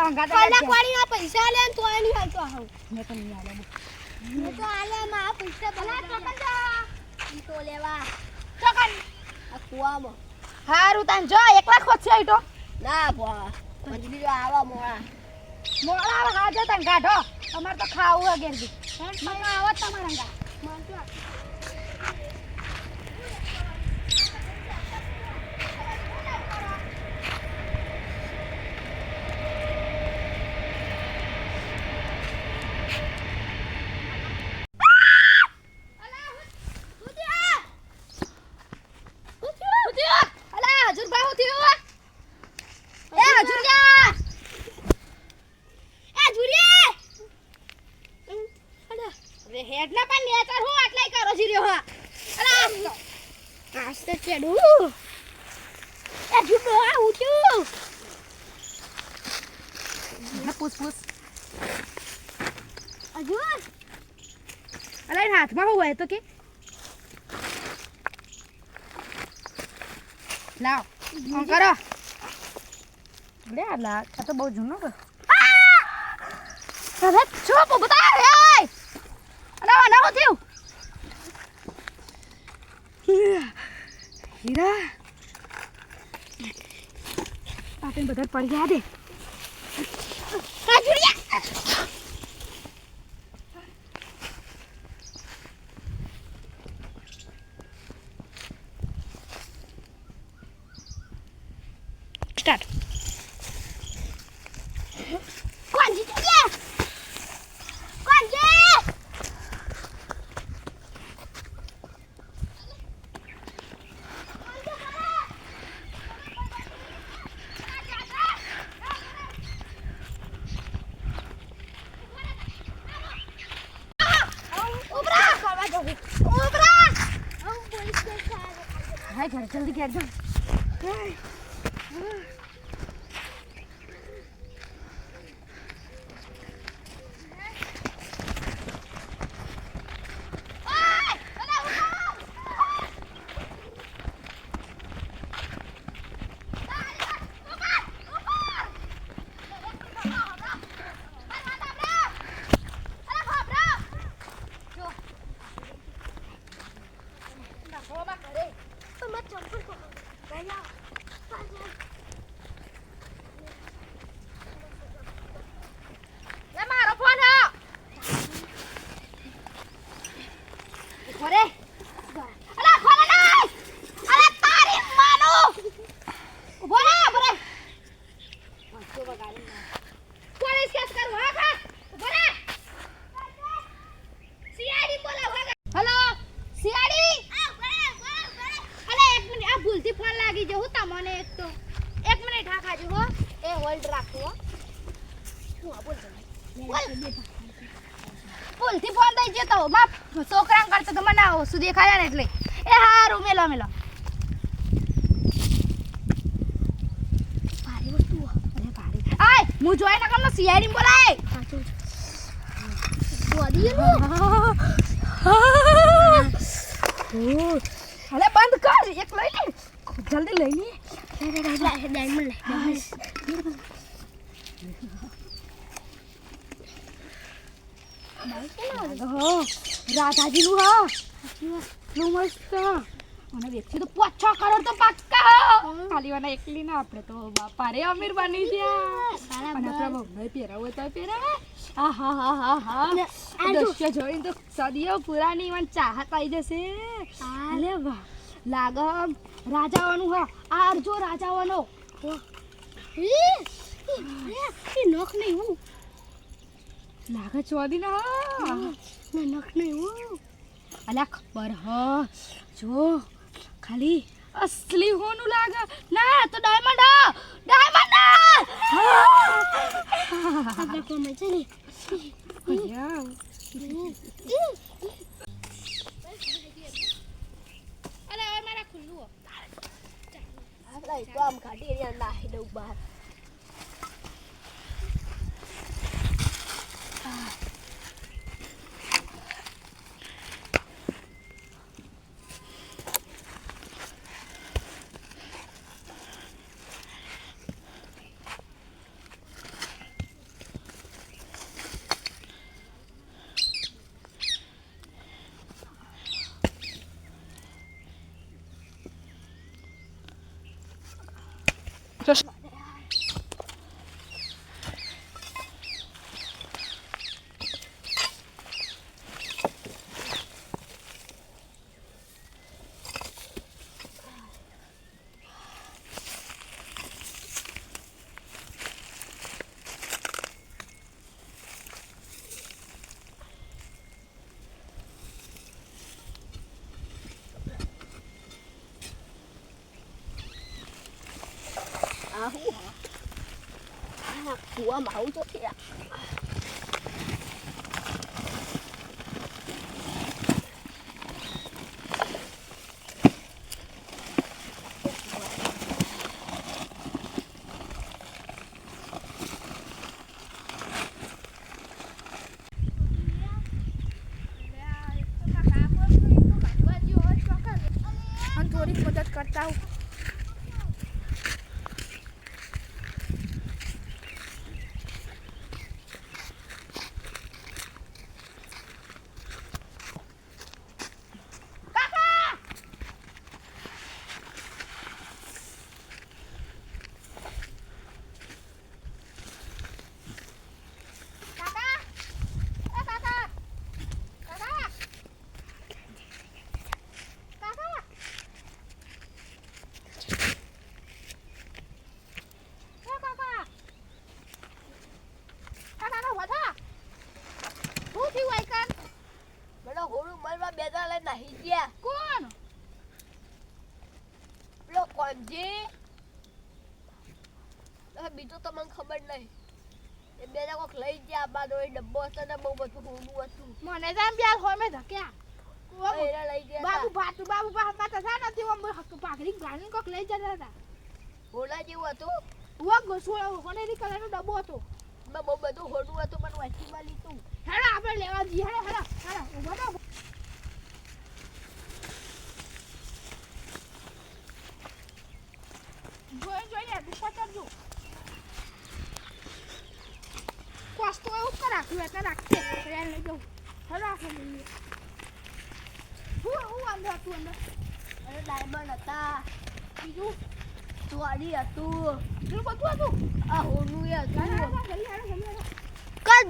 કલાક વાળીના પૈસા લે તો આની હાલતો આવ મેં તો નહીં આલે મેં તો આલે માં પૈસા ભલા ચોકન જા તો લેવા ચોકન આ કુવામાં હારું તાન જો એકલા ખોચ્યો આઈટો ના બા પછી જો આવા મોળા હાજે તાન કાઢો તમાર તો ખાવું અગેર બી મને આવો તમારા ગા મન તો હેડના પણ નેચર હું આટલાય કરો છી રહ્યો હા અલા આસ્તે ચડું એ જુડો આ ઉઠ્યું ના પૂછ અજુર અલા હાથમાં હું હોય તો કે લાવ ફોન કરો લે લા આ તો બહુ જૂનો કે અરે ચૂપ બતા રે અલા ના હો થયું હીરા આપણે બધા પડી ગયા દે કાજુરિયા સ્ટાર્ટ કોણ જીત્યા કોણ જે हाय घर जल्दी कर दो ભૂલથી ફોન દઈ જતો બાપ છોકરા કરતો તો મને આવો શું દેખાયા ને એટલે એ હારું મેલો ભારી વસ્તુ અરે ભારી આય હું જોઈ ના કમ સીઆઈડી બોલાય બોડી અલે બંધ કર એક લઈ લે જલ્દી લઈ લે ડાયમંડ રાધાજી નું હા નું મસ્ત અને વેચી તો 5-6 કરોડ તો પાક્કા ખાલી વાના એકલી ના આપણે તો બાપા રે અમીર બની ગયા અને આપણા ભાઈ પહેરાવો તો પહેરાવે હા દસ્ય જોઈને તો સદીઓ પુરાની મને ચાહત આવી જશે અલે વાહ લાગ રાજાવાનું હા આરજો રાજાવાનો એ નખ નહીં હું લાગે ચોદી ના નખ નહીં હું અલ્યા ખબર હ જો ખાલી અસલી હોનું લાગે ના તો ડાયમંડ આપણે કોમે છે ને અલે ઓય મારા ખુલ્લું આપણે તો આમ કાઢી રહ્યા નાખી દઉં બહાર કુવામાં આવું તો છે થોડી મદદ કરતા હું બીજું તો મને ખબર નહીં એ બે કોક લઈ ગયા બાદ ઓય ડબ્બો હતો ને બહુ બધું હોનું હતું મને જામ બ્યાલ હોય મે ધક્યા એરા લઈ ગયા બાબુ પાતા જા નથી ઓમ પાઘડી ગાણી કોક લઈ જતા હતા હોલા જેવું હતું વો ગોસો કોનેરી કલરનો ડબ્બો હતો બહુ બધું હોનું હતું પણ વાંચીમાં લીધું હેડો આપણે લેવા જી હેડો ઉભો તો જોઈને પકડજો કોસ્તો એવું કરાખ્યું એટલે રાખશે રેલ લઈ જાઉં હવે રાખો લઈએ હું અંદર હતું અંદર અરે ડાયમંડ હતા બીજું ચોરી હતું બીજું બધું હતું આ હોનું એ હતું કદ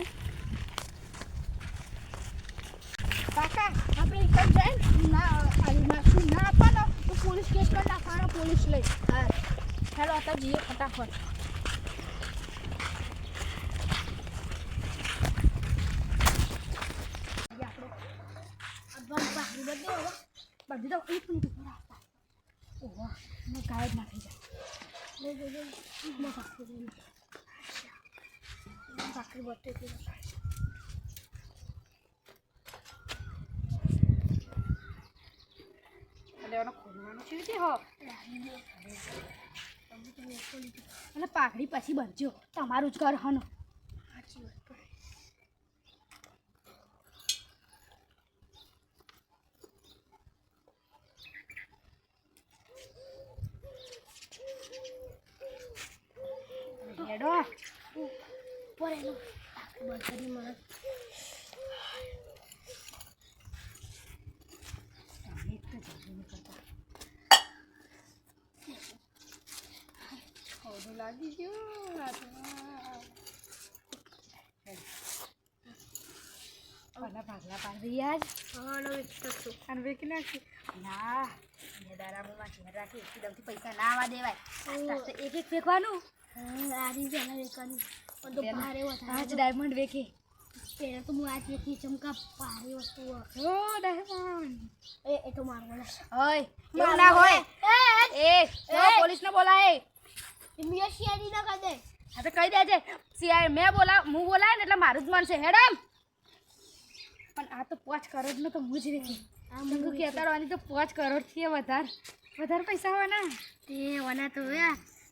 કાકા આપણે એક જઈને ના આપવાનો તો પોલીસ કેસ કરી નાખવાનો પોલીસ લઈ હા હેલો आता જઈએ ફટાફટ બધી તો એક મિનિટ ઉપર આવતા ઓહો મેં ગાયબ ના થઈ જાય ભાખરી બટે ખોલવાનું છે હો અને પાઘડી પછી બનજો તમારું જ ઘર હનો સાચી વાત હેડો ઉપર એનો પાઘડી મને લાગી ગયું ભાગલા પાડી યાર અને વેકી નાખી ના દારામાં ઘેર રાખી એકદમથી પૈસા ના આવવા દેવાય એક એક ફેંકવાનું ડાયમંડ વેકી પહેલા તો હું આજ વેકી ચમકા ભારે વસ્તુ ડાયમંડ એ તો મારવાના ના હોય પોલીસ ને બોલાય મેં શિયાળી ના કહી દે હા તો કહી દેજે શિયાળ મેં હું બોલાય ને એટલે મારું જ મનશે હેડમ પણ આ તો 5 કરોડ નો તો હું જ વેચી તમે કહેતા રહેવાની તો 5 કરોડ થી વધારે પૈસા આવવાના એ વના તો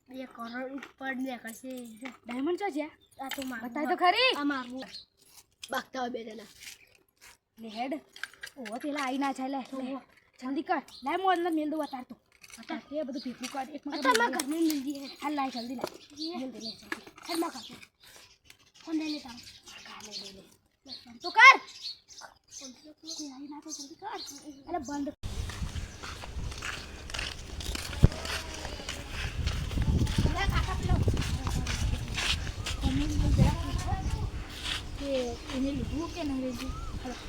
2 કરોડ ઉપર નીકળશે ડાયમંડ છો છે આ તો માર બતાય તો ખરી આ મારું બાકતા હોય બે જણા લે હેડ ઓ પેલા આઈ ના જાય લે જલ્દી કર લે મોલ ને મેલ દો અતાર તો અતાર કે બધું ભીખું કર એક મત માં ઘર ને મિલ દી હાલ લાય જલ્દી લે જલ્દી લે હેડ માં કર કોણ દે લે તાર કા લે તો કર આઈ ના તો જલ્દી કર અરે બંધ એને લીધું કે નહીં લીધું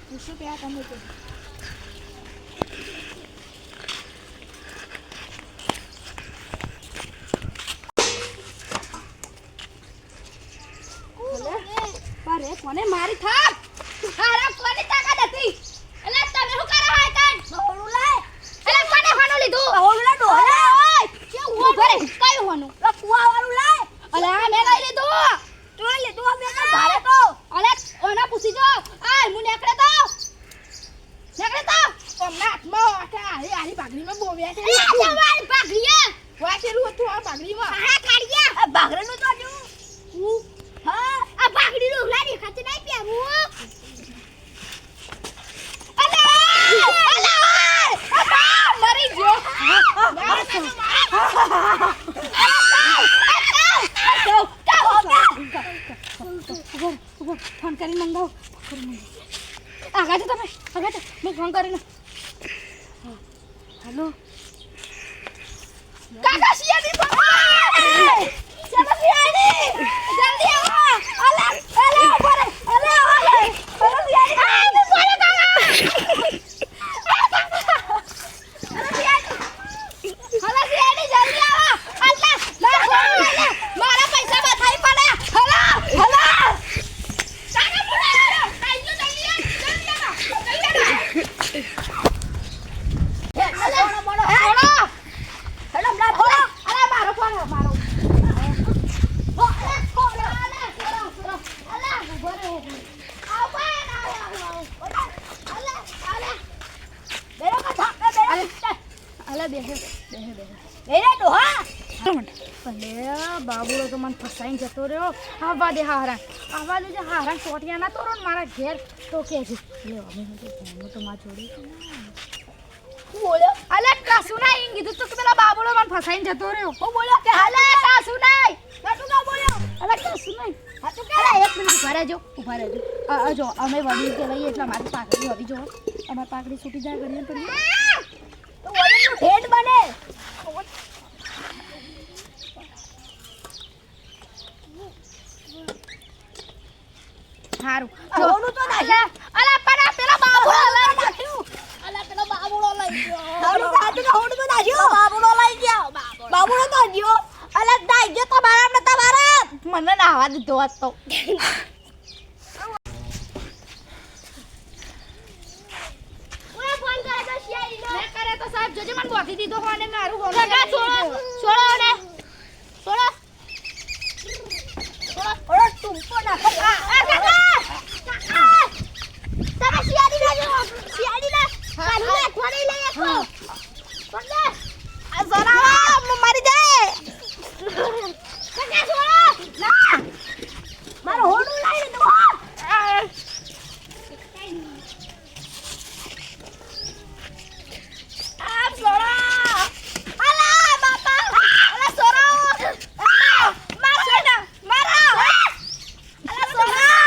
પૂછ્યું કે આ તમે તો અરે કોને મારી થાપ અરે કોને તાકાત હતી એટલે તમે શું કરો હાય કાન બહોળું લાય અરે કોને હોનું લીધું બહોળું લા ડોહા ઓય કે ઉભો રે કઈ હોનું કુવા વાળું લાય અલે આ મે લઈ લીધું તું આય હું નેકળે તો હમણાં હાથમાં આરી ભાગડીમાં બોવ્યા છે તમારી ભાગરીએ વાંચેલું હતું આ ભાગડીમાં હા ખાડિયા આ ભાગરાનું તો જો હા આ ભાગડી નું લાડી ખાતે નહીં પહેરું મરી ગયો ફોન કરીને મંગાવો આગળ તમે આગળ મેં ફોન કરીને હેલો કાકા શિયાની ચલો શિયાની જલ્દી આવો અલા ઉપર અલા ચલો શિયાની સોરે કાકા હલા શિયાની જલ્દી આવો અલ્લા મારા પૈસા બથાઈ પડે હલા કાકા પુરા જલ્દી બાબુલો તો મને ફસાઈને જતો રહ્યો આવા દે હારા આવા દે હારા ચોટિયા ના તોરો મારા ઘેર તો કે છે લે અમે તો માં જોડી બોલ્યો અલે કાસુ ના ઇંગ કીધું તો કે પેલા બાબુલો મને ફસાઈને જતો રહ્યો હું બોલ્યો કે અલે કાસુ નાઈ કાટુ કા બોલ્યો અલે કાસુ નાઈ હા તું કે એક મિનિટ ઉભા રહેજો જો અમે વડી કે લઈએ એટલે મારી પાકડી હોવી જો અમાર પાકડી છૂટી જાય ગણીએ પડી તો ઓલીનું હેડ બને હારું જોનું તો નાખ્યા અલે પણ પેલા બાબુલો લઈ નાખ્યું અલા પેલો બાબુડો લઈ ગયો હારું સાચું કે હોડ તો નાખ્યો બાબુડો લઈ ગયો બાબુડો તો ગયો અલે દાઈ ગયો તો મારા ને તમારા મને નાવા દીધો આજ તો ઓય ફોન કરે તો શિયાળી નો મેં કરે તો સાહેબ જોજે મને બોધી દીધો હોને મારું હોને કાકા છોડો ને છોડો ઓરો તુંપો નાખો કાકા તમે શિયાળી ના કાલુ ને થોડી લઈ આખો પડલે આ સોનાવા મરી જાય કાકા છોડો ના મારો હોડું લઈ લીધું આ સોના અલા બાપા અલા છોડો મારો અલા સોના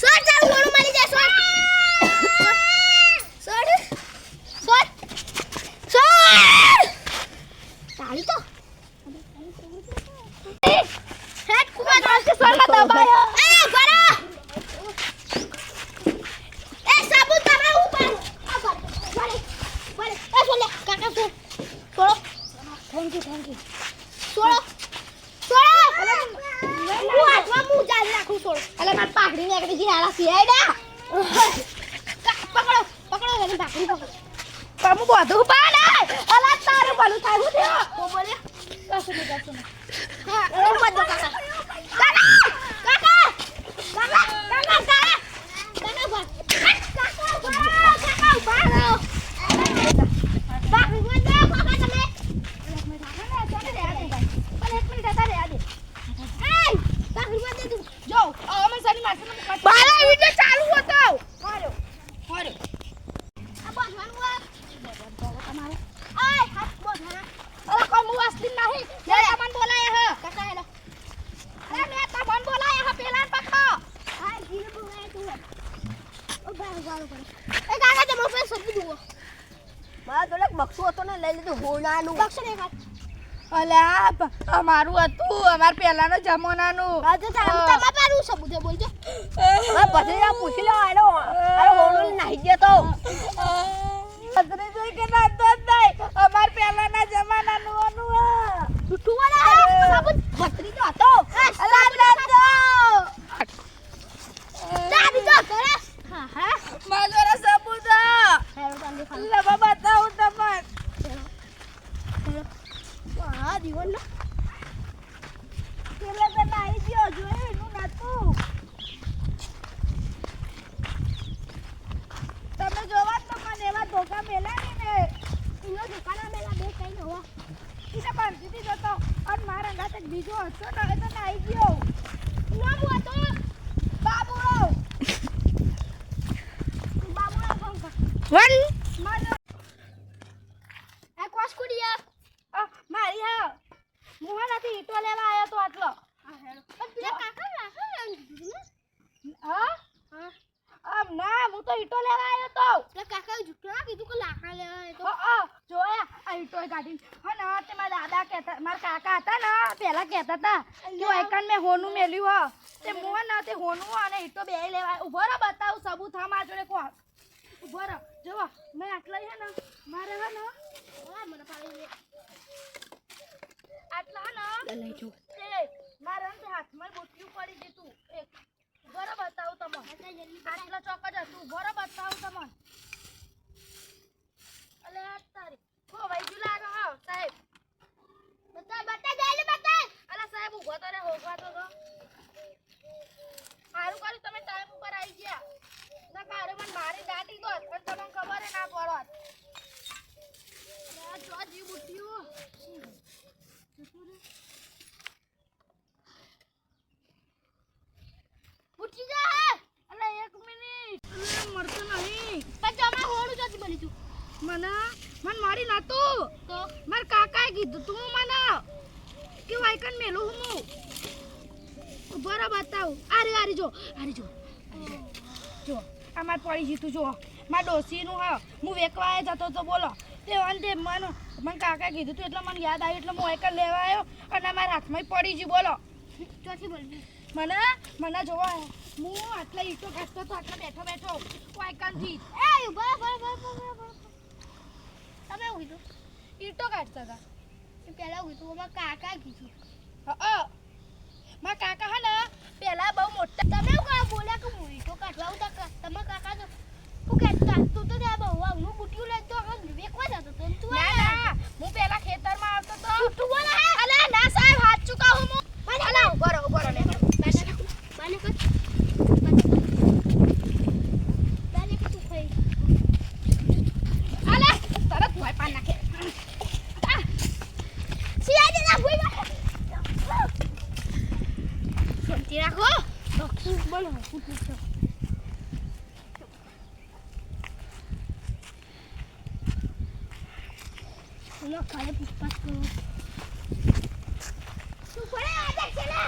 સોડ ચાલ ગોળું મારી જાય સોડ તાળી તો હેડ કુવા કે સોડ દબાયો એ ગરા એ સાબુ તમે ઉપર આ ગરે એ સોલે કાકા છોડો થેન્ક યુ છોડો હું હાથમાં મું ચાલી રાખું છોડો અલે માર પાઘડી નીકળી ગઈ આલા સિયાડા પકડો એની ભાખરી પકડો તમુ બધું પાડે અલા તારું ભલું થાય હું થયો કો બોલ્યા કશું નહીં હા એ મત દો કાકા કાકા ઉભા રહો ભાખરી મત દો કાકા તમે જો અમે સની માસે બારા વિડિયો ચાલુ હતો હારો આ બોધવાનું તમારે ઓય હાથ બોધવાના અલા કોમ વાસ્તી નહીં મે તમને બોલાયા હ કાકા હેલો અરે મે તમને બોલાયા હ પેલા પકડો હા જીને બોલાય તું ઓ બાર એ કાકા તમે ફેર સબ્જી દુઓ મારા જોડે બક્સો હતો ને લઈ લીધું હોનાનું બક્ષ ને કાકા અલા અમારું હતું અમાર પહેલાનો જમાનાનું આજે તમારા પારું સબૂત બોલજો પછી પૂછી લો આનો અરે હોનું નાહી ગયો તો અદરે જોઈ કે ના તો નહીં અમાર પહેલાના જમાનાનું અનું જૂઠું વાળા સબૂત ભત્રી તો હતો અલા દાદો દાદી તો કરે હા મારો સબૂત હેલો તમને લબા બતાવું તમને હા દીવન ના એટલે તો નાઈ ગયો જોયું એનું નતું. તમે જોવા જ તો પણ એવા ધોકા મેલા ને એનો દુકાના મેલા બે કઈ ન હો ઈને બાંધીથી જતો અને મારા ગાતે બીજો હતો ને એ તો નાઈ ગયો. નામ હતો બાબુડો બાબુડા ફોન કર વન મારો આ કોસ કુડિયા મારી હા મુહાનાથી ઈટો લેવા આવ્યો તો આટલો. પણ પેલા કાકા રાખો ને હા હા ના હું તો ઈટો લેવા આવ્યો તો. પેલા કાકા જુઠ્ઠો ના કીધું કે લાકડા લેવા એ તો જોયા આ ઈટો કાઢી હા ના તે મારા દાદા કહેતા મારા કાકા હતા ને પહેલા કહેતા હતા કે વાયકાન મેં હોનું મેલ્યું હા તે મોહ ના તે હોનું અને ઈટો બે લેવા ઉભો રહો બતાવું સબૂત હા મારા જોડે કોણ ઉભો રહો જોવો મેં આટલા હે ને મારે હે ને મને પાડી દે આટલા હે ને લઈ જો તે મારા ને હાથમાં બોટલું પડી દીધું એક ઉભો રહો બતાવું તમને આટલા ચોક જ હતું ઉભો રહો બતાવું તમને અલે આ તારી હો વૈજુ લાગે હા સાહેબ બતા જાય બતા અલા સાહેબ ઉભો તો રે હોગવા તો સારું કર્યું તમે ટાઈમ ઉપર આવી ગયા ના કારે મને મારી દાટી દોત પણ તમને ખબર હે ના પડત આ જો જી બુટ્યું ઉઠી જા અલા એક મિનિટ અલા મળતો નહીં પછી અમે હોડું જતી બની તું મને મારી નાતું તો માર કાકાએ કીધું તું મને કે વાયકન મેલું હું બરાબર બતાવું આરે જો અમાર પડી જીતું જો માર ડોસીનું હા હું વેકવાએ જતો તો બોલો તે અંતે મને કાકાએ કીધું તું એટલે મને યાદ આવ્યું એટલે હું વાયકન લેવા આવ્યો અને મારા હાથમાં પડી ગયું બોલો ચોથી બોલવી મને જોવા હું આટલા ઈટો કાઢતો તો આટલા બેઠો વાયકનથી એ બરાબર તમે હું કીધું ઈટો કાઢતા હતા પેલા હું કીધું અમારા કાકા કીધું મારા કાકા હા ને પેલા બહુ મોટા તમે હું કાં બોલ્યા કે હું તો કાઢવા ઉતા તમારા કાકા તો હું કહેતા તું તો ત્યાં બહુ હું બુટ્યું લઈ તો વેકવા જતો તો તું ના હું પેલા ખેતરમાં આવતો તો તું બોલે અલે ના સાહેબ હાથ ચુકાવું હું અલે ઉભો રહો ને બાને કર બાને કે તું ખાઈ અલે તરત ભોય પાન નાખે સિયાજી ના ભૂઈ શાંતિ રાખો બોલો શું પૂછો બોલો ખાલી પૂછપાછ કરો તું પડે આ છે ને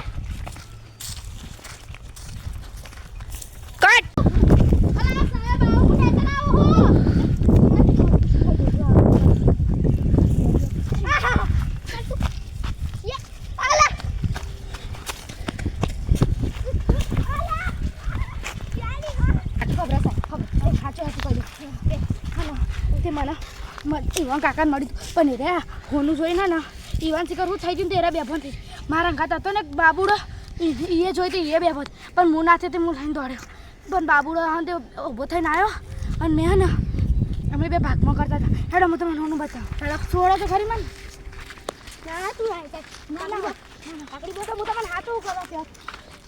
કટ અલા સાહેબ આવો હું ટેન્શન આવો હો ઈવાન કાકા મળ્યું પણ રે હોનું જોઈને ને ઈવાન શિખર હું થઈ ગયું તેરા બેફોન થઈ મારા ઘાત હતો ને બાબુડો એ જોઈ તો એ બેફોન પણ હું નાથે તે હું લઈને દોડ્યો પણ બાબુડો તે ઊભો થઈને આવ્યો અને મેં ને અમે બે ભાગમાં કરતા હતા હેડો હું તમને હોનું બતાવું હેડો છોડો તો ખરી મને ના તું આય ના આકડી બોટો હું તમને હાથ કરવા ત્યાં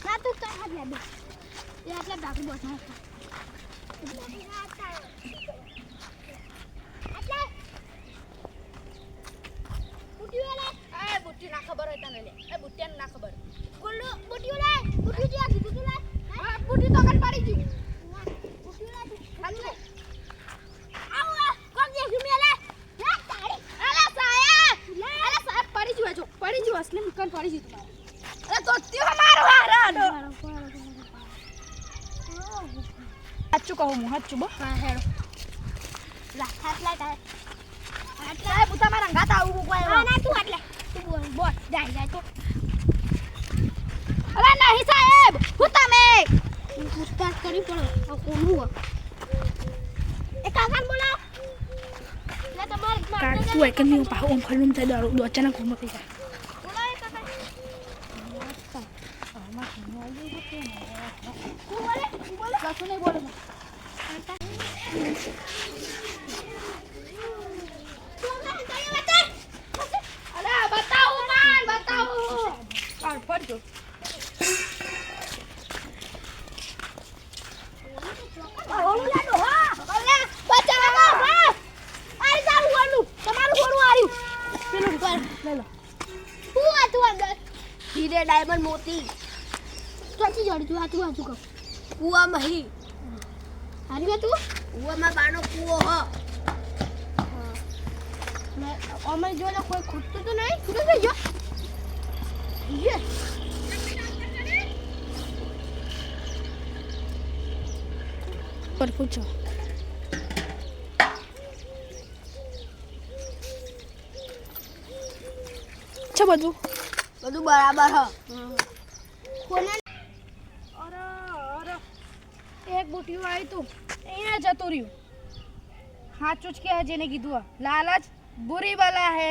ના તું કઈ હાથ લે બે એ એટલે બાકી બોસા બુટ્ટી ના ખબર હોય તને લે એ બુટ્ટીને ના ખબર ગુલ્લુ બુટ્ટી લે બુટ્ટી જે કીધું તું લે હા બુટ્ટી તો કન પડી ગઈ બુટ્ટી લે હાલે આવો કોક જે સુમે લે હે તારી અલા સાહેબ પડી ગયું જો પડી ગયું અસલી મુકન પડી ગયું તમારે અરે તો ત્યો મારો હારાડો હાચું કહું હું હાચું બો હા હેડો હાથ લાય સાહેબ હું તમારા અંગાત આવું કોઈ ના તું આટલે તું બોલ જાય તો અરે નહીં સાહેબ હું તમે પૂછતાછ કરી પડો આ કોનું એ કાકાને બોલાવ લે તમાર કાકુ એક ની પાહો ઓમ ખલુમ થઈ દો અચાનક ઘૂમ પી જાય બોલાવ એ કાકા બોલે કશું નહીં બોલો અરે બતાવો માન બતાવો ફટ કરજો. ઓલું લાડો હા અલે બચાવો હા આઈ જાવ ઓલું તમારું કોરું આવ્યું પેલું કર લઈ લો. હું હતું અંદર હીરે ડાયમંડ મોતી ચોથી જોડી તું આતું આતું કર કુવામાં હી હારી મે તું કુવામાં બાનો કુવો હ. અમે જોડે કોઈ ખૂટતું તો નહીં ખૂટું થઈ ગયો યે પર પૂછો છે બધું બરાબર હ. કોને અરે અરે એક બુટિયું આવ્યું તું અહીંયા જતું રહ્યું. સાચું જ કે જેને કીધું લાલચ બુરી બલા હે.